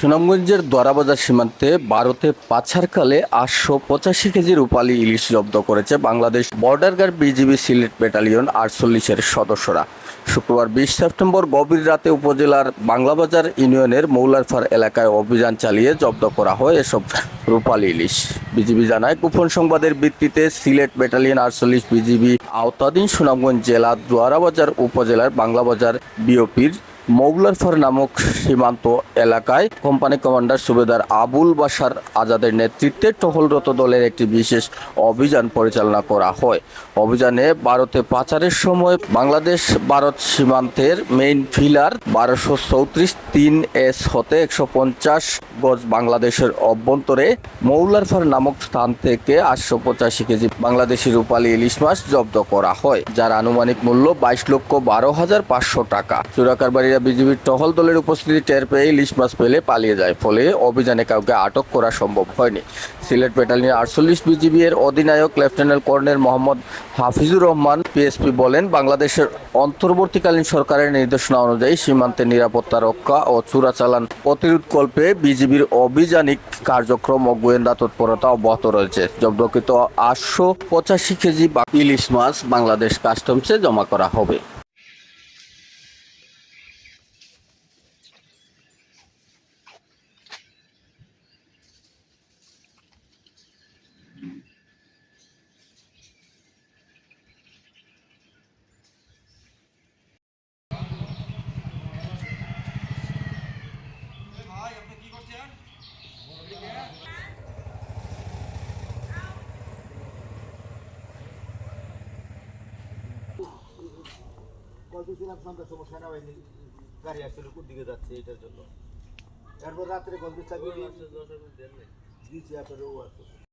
সুনামগঞ্জের দরাবাজার সীমান্তে ভারতে পাচারকালে ৮৮৫ কেজি রূপালী ইলিশ জব্দ করেছে Bangladesh border guard BGB Sylhet battalion ৪৮-এর সদস্যরা। শুক্রবার ২০ সেপ্টেম্বর গভীর রাতে উপজেলার বাংলাবাজার ইউনিয়নের মৌলারফার এলাকায় অভিযান চালিয়ে জব্দ করা হয় এসব রূপালী ইলিশ। বিজিবি জানায়, গোপন সংবাদের ভিত্তিতে সিলেট ব্যাটালিয়ন ৪৮ বিজিবি আওতাধীন সুনামগঞ্জ জেলা দরাবাজার উপজেলার বাংলাবাজার বিওপির মৌলারফার নামক সীমান্ত এলাকায় কোম্পানি কমান্ডার সুবেদার আবুল বাশার আজাদের নেতৃত্বে টহলরত দলের একটি বিশেষ অভিযান পরিচালনা করা হয়। অভিযানে ভারতে পাচারের সময় বাংলাদেশ ভারত সীমান্তের মেইন ফিলার ১২৩৩ হতে ১৫০ গজ বাংলাদেশের অভ্যন্তরে মৌলারফার নামক স্থান থেকে ৮৮৫ কেজি বাংলাদেশি রূপালী ইলিশ মাছ জব্দ করা হয়, যার আনুমানিক মূল্য ২২,১২,৫০০ টাকা। চোরাকারবারীরা বিজিবির টহল দলের উপস্থিতি টের পেয়ে ইলিশ মাছ পেলে পালিয়ে যায়, ফলে অভিযানে কাউকে আটক করা সম্ভব হয়নি। সিলেট ব্যাটালিয়ন ৪৮ বিজিবি এর অধিনায়ক lieutenant colonel Mohammad Hafizur Rahman PSP বলেন, বাংলাদেশের অন্তর্বর্তীকালীন সরকারের নির্দেশনা অনুযায়ী সীমান্তের নিরাপত্তা রক্ষা ও চোরাচালান প্রতিরোধকল্পে বিজিবির অভিযানিক কার্যক্রম ও গোয়েন্দা তৎপরতা অব্যাহত রয়েছে। জব্দকৃত ৮৮৫ কেজি ইলিশ মাছ বাংলাদেশ কাস্টমসে জমা করা হবে। বলতেছিলাম সন্ধ্যার সময় সেনাবাহিনীর গাড়ি আসলে কোন দিকে যাচ্ছে এটার জন্য। এরপর রাত্রে গলদি চাপিয়ে দিয়েছি, আপনার ও আছে।